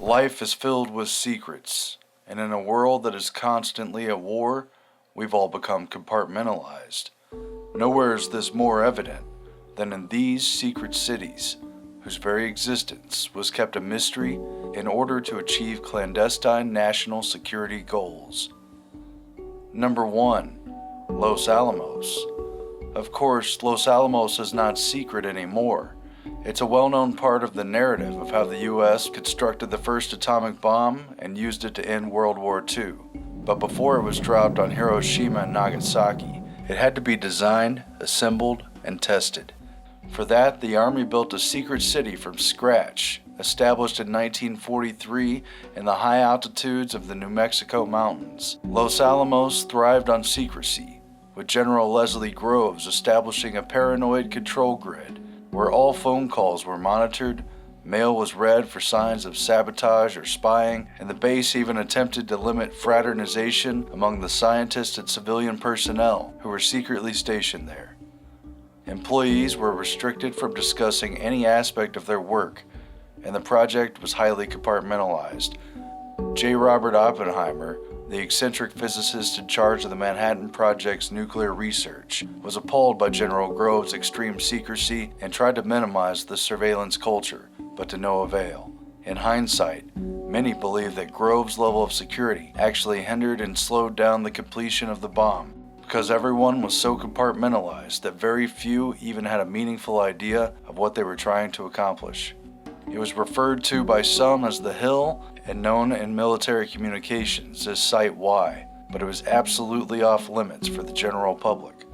Life is filled with secrets, and in a world that is constantly at war, we've all become compartmentalized. Nowhere is this more evident than in these secret cities, whose very existence was kept a mystery in order to achieve clandestine national security goals. Number 1. Los Alamos. Of course, Los Alamos is not secret anymore. It's a well-known part of the narrative of how the U.S. constructed the first atomic bomb and used it to end World War II. But before it was dropped on Hiroshima and Nagasaki, it had to be designed, assembled, and tested. For that, the Army built a secret city from scratch, established in 1943 in the high altitudes of the New Mexico mountains. Los Alamos thrived on secrecy, with General Leslie Groves establishing a paranoid control grid where all phone calls were monitored, mail was read for signs of sabotage or spying, and the base even attempted to limit fraternization among the scientists and civilian personnel who were secretly stationed there. Employees were restricted from discussing any aspect of their work, and the project was highly compartmentalized. J. Robert Oppenheimer, the eccentric physicist in charge of the Manhattan Project's nuclear research, was appalled by General Groves' extreme secrecy and tried to minimize the surveillance culture, but to no avail. In hindsight, many believe that Groves' level of security actually hindered and slowed down the completion of the bomb, because everyone was so compartmentalized that very few even had a meaningful idea of what they were trying to accomplish. It was referred to by some as the Hill and known in military communications as Site Y, but it was absolutely off limits for the general public.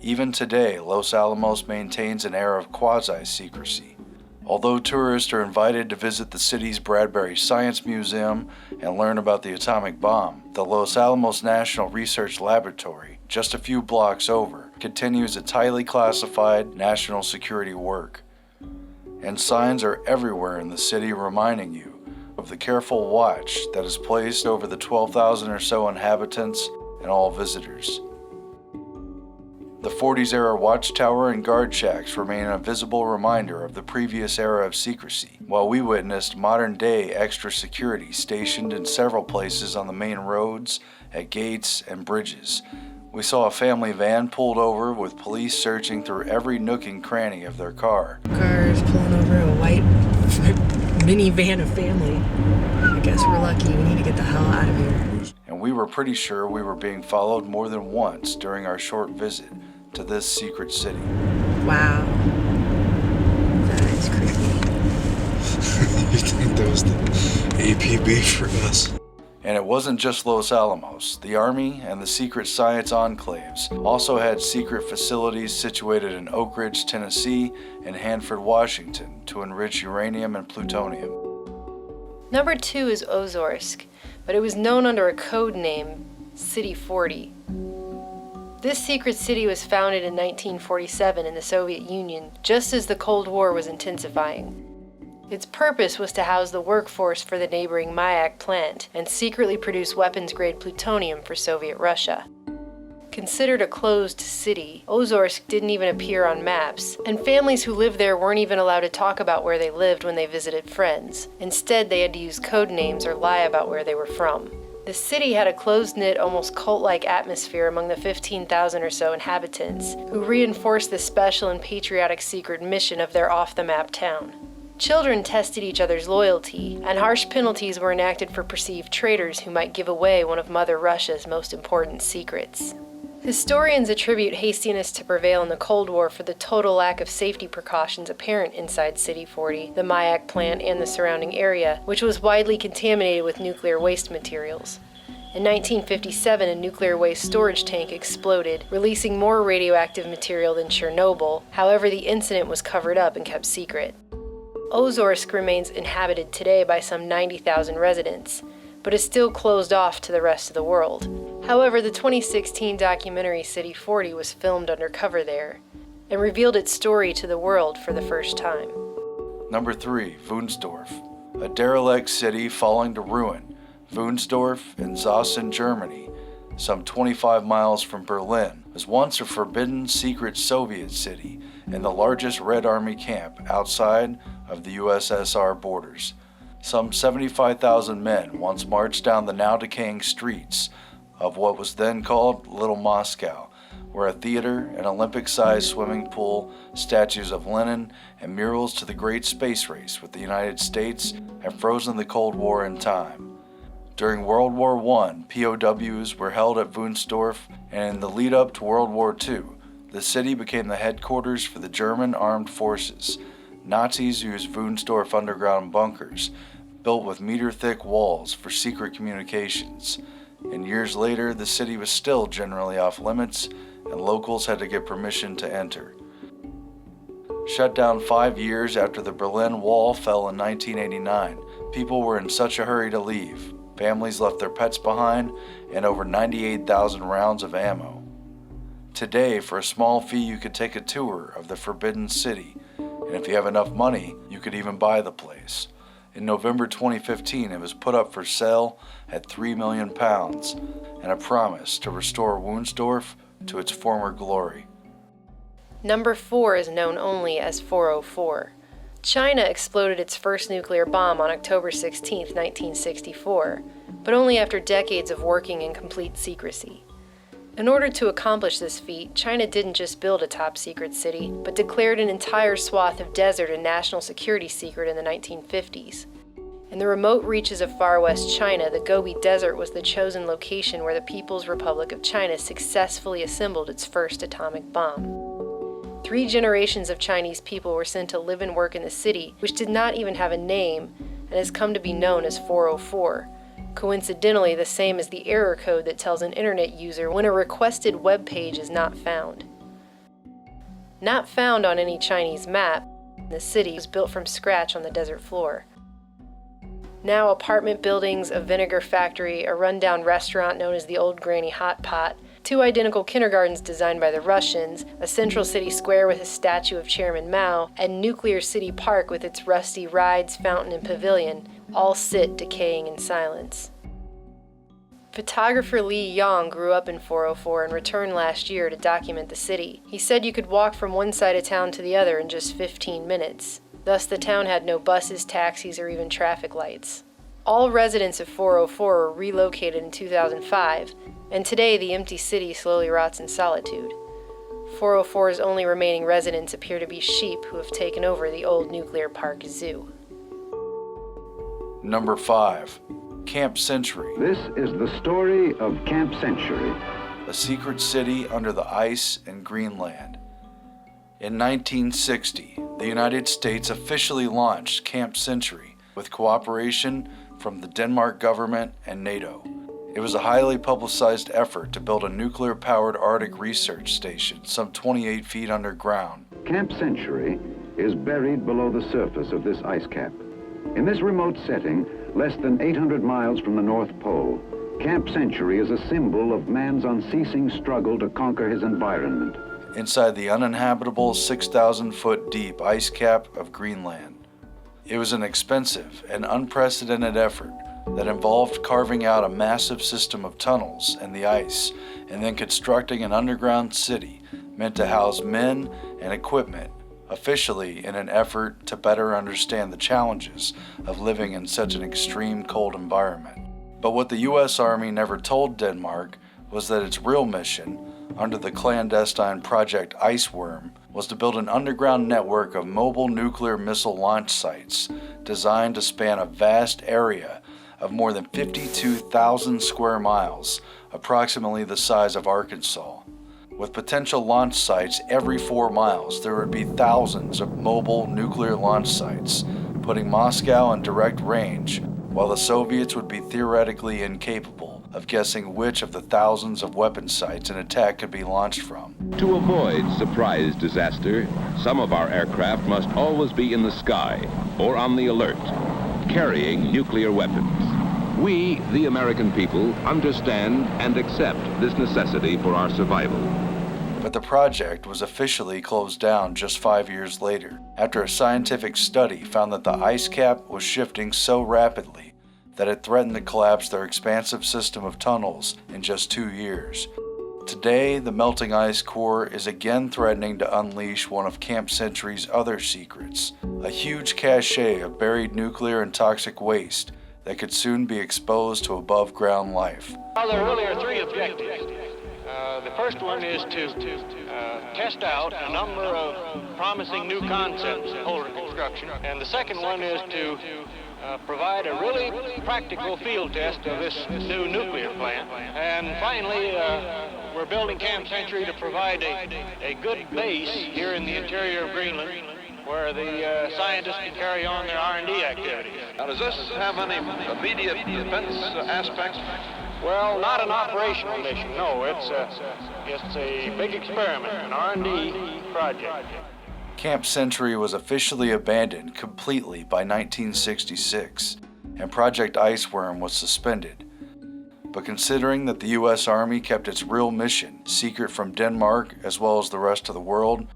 Even today, Los Alamos maintains an air of quasi-secrecy. Although tourists are invited to visit the city's Bradbury Science Museum and learn about the atomic bomb, the Los Alamos National Research Laboratory, just a few blocks over, continues its highly classified national security work. And signs are everywhere in the city reminding you of the careful watch that is placed over the 12,000 or so inhabitants and all visitors. The 40s-era watchtower and guard shacks remain a visible reminder of the previous era of secrecy, while we witnessed modern-day extra security stationed in several places on the main roads, at gates, and bridges. We saw a family van pulled over with police searching through every nook and cranny of their car. Cars pulling over a white minivan of family. I guess we're lucky. We need to get the hell out of here. And we were pretty sure we were being followed more than once during our short visit to this secret city. Wow. That is creepy. You think that was the APB for us? And it wasn't just Los Alamos. The Army and the secret science enclaves also had secret facilities situated in Oak Ridge, Tennessee, and Hanford, Washington, to enrich uranium and plutonium. Number 2 is Ozersk, but it was known under a code name, City 40. This secret city was founded in 1947 in the Soviet Union, just as the Cold War was intensifying. Its purpose was to house the workforce for the neighboring Mayak plant and secretly produce weapons-grade plutonium for Soviet Russia. Considered a closed city, Ozersk didn't even appear on maps, and families who lived there weren't even allowed to talk about where they lived when they visited friends. Instead, they had to use code names or lie about where they were from. The city had a closed-knit, almost cult-like atmosphere among the 15,000 or so inhabitants, who reinforced the special and patriotic secret mission of their off-the-map town. Children tested each other's loyalty, and harsh penalties were enacted for perceived traitors who might give away one of Mother Russia's most important secrets. Historians attribute hastiness to prevail in the Cold War for the total lack of safety precautions apparent inside City 40, the Mayak plant, and the surrounding area, which was widely contaminated with nuclear waste materials. In 1957, a nuclear waste storage tank exploded, releasing more radioactive material than Chernobyl. However, the incident was covered up and kept secret. Ozersk remains inhabited today by some 90,000 residents, but is still closed off to the rest of the world. However, the 2016 documentary City 40 was filmed undercover there and revealed its story to the world for the first time. Number 3, Wunsdorf, a derelict city falling to ruin. Wunsdorf in Zossen, Germany, some 25 miles from Berlin, was once a forbidden secret Soviet city and the largest Red Army camp outside of the USSR borders. Some 75,000 men once marched down the now decaying streets of what was then called Little Moscow, where a theater, an Olympic-sized swimming pool, statues of Lenin, and murals to the great space race with the United States have frozen the Cold War in time. During World War I, POWs were held at Wunstorf, and in the lead-up to World War II, the city became the headquarters for the German armed forces. Nazis used Wunstorf underground bunkers, built with meter-thick walls for secret communications. And years later, the city was still generally off-limits, and locals had to get permission to enter. Shut down 5 years after the Berlin Wall fell in 1989, people were in such a hurry to leave. Families left their pets behind, and over 98,000 rounds of ammo. Today, for a small fee, you could take a tour of the Forbidden City, and if you have enough money, you could even buy the place. In November 2015, it was put up for sale at £3 million, and a promise to restore Wunstorf to its former glory. Number 4 is known only as 404. China exploded its first nuclear bomb on October 16, 1964, but only after decades of working in complete secrecy. In order to accomplish this feat, China didn't just build a top-secret city, but declared an entire swath of desert a national security secret in the 1950s. In the remote reaches of far west China, the Gobi Desert was the chosen location where the People's Republic of China successfully assembled its first atomic bomb. 3 generations of Chinese people were sent to live and work in the city, which did not even have a name, and has come to be known as 404. Coincidentally, the same as the error code that tells an internet user when a requested web page is not found. Not found on any Chinese map, the city was built from scratch on the desert floor. Now apartment buildings, a vinegar factory, a rundown restaurant known as the Old Granny Hot Pot, 2 identical kindergartens designed by the Russians, a central city square with a statue of Chairman Mao, and Nuclear City Park with its rusty rides, fountain, and pavilion, all sit decaying in silence. Photographer Li Yong grew up in 404 and returned last year to document the city. He said you could walk from one side of town to the other in just 15 minutes. Thus, the town had no buses, taxis, or even traffic lights. All residents of 404 were relocated in 2005, and today the empty city slowly rots in solitude. 404's only remaining residents appear to be sheep who have taken over the old nuclear park zoo. Number 5. Camp Century. This is the story of Camp Century. A secret city under the ice in Greenland. In 1960, the United States officially launched Camp Century with cooperation from the Denmark government and NATO. It was a highly publicized effort to build a nuclear-powered Arctic research station some 28 feet underground. Camp Century is buried below the surface of this ice cap. In this remote setting, less than 800 miles from the North Pole, Camp Century is a symbol of man's unceasing struggle to conquer his environment. Inside the uninhabitable 6,000-foot deep ice cap of Greenland. It was an expensive and unprecedented effort that involved carving out a massive system of tunnels in the ice and then constructing an underground city meant to house men and equipment, officially in an effort to better understand the challenges of living in such an extreme cold environment. But what the U.S. Army never told Denmark was that its real mission, under the clandestine Project Iceworm, was to build an underground network of mobile nuclear missile launch sites designed to span a vast area of more than 52,000 square miles, approximately the size of Arkansas. With potential launch sites every 4 miles, there would be thousands of mobile nuclear launch sites, putting Moscow in direct range, while the Soviets would be theoretically incapable of guessing which of the thousands of weapon sites an attack could be launched from. To avoid surprise disaster, some of our aircraft must always be in the sky or on the alert, carrying nuclear weapons. We, the American people, understand and accept this necessity for our survival. But the project was officially closed down just 5 years later, after a scientific study found that the ice cap was shifting so rapidly that it threatened to collapse their expansive system of tunnels in just 2 years. Today, the melting ice core is again threatening to unleash one of Camp Century's other secrets, a huge cache of buried nuclear and toxic waste that could soon be exposed to above-ground life. Well, there really are three objectives. The first one is to test out a number of promising new concepts in polar construction, and the second one is to provide a really practical field test of this new nuclear plant. And finally, we're building Camp Century to provide a good base here in the interior of Greenland where the scientists can carry on their R&D activities. Now, does this have any immediate defense aspects? Well, not an operational mission, no. It's a big experiment, an R&D project. Camp Century was officially abandoned completely by 1966, and Project Iceworm was suspended. But considering that the U.S. Army kept its real mission secret from Denmark as well as the rest of the world,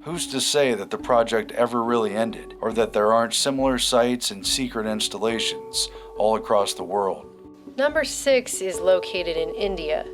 who's to say that the project ever really ended, or that there aren't similar sites and secret installations all across the world? Number 6 is located in India,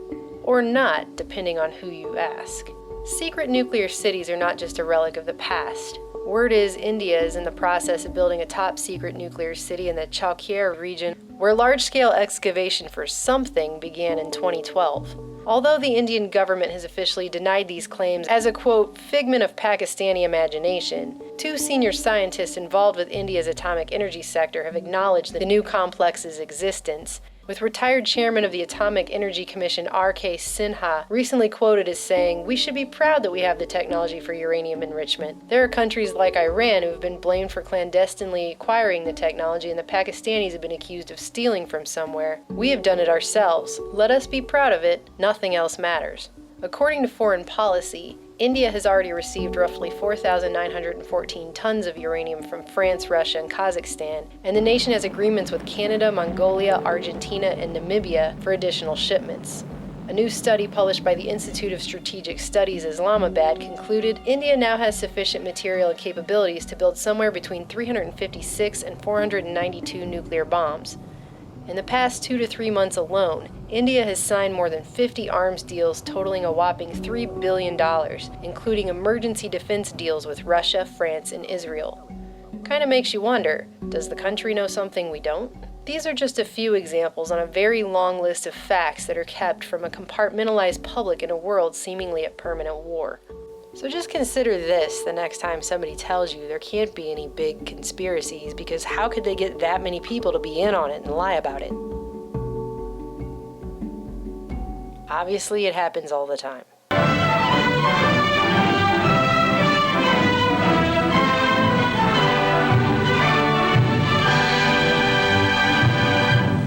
or not, depending on who you ask. Secret nuclear cities are not just a relic of the past. Word is India is in the process of building a top-secret nuclear city in the Chalkier region, where large-scale excavation for something began in 2012. Although the Indian government has officially denied these claims as a, quote, figment of Pakistani imagination, 2 senior scientists involved with India's atomic energy sector have acknowledged the new complex's existence, with retired chairman of the Atomic Energy Commission R.K. Sinha recently quoted as saying, "We should be proud that we have the technology for uranium enrichment. There are countries like Iran who have been blamed for clandestinely acquiring the technology, and the Pakistanis have been accused of stealing from somewhere. We have done it ourselves. Let us be proud of it. Nothing else matters." According to Foreign Policy, India has already received roughly 4,914 tons of uranium from France, Russia, and Kazakhstan, and the nation has agreements with Canada, Mongolia, Argentina, and Namibia for additional shipments. A new study published by the Institute of Strategic Studies, Islamabad, concluded India now has sufficient material and capabilities to build somewhere between 356 and 492 nuclear bombs. In the past 2 to 3 months alone, India has signed more than 50 arms deals totaling a whopping $3 billion, including emergency defense deals with Russia, France, and Israel. Kinda makes you wonder, does the country know something we don't? These are just a few examples on a very long list of facts that are kept from a compartmentalized public in a world seemingly at permanent war. So just consider this the next time somebody tells you there can't be any big conspiracies, because how could they get that many people to be in on it and lie about it? Obviously, it happens all the time.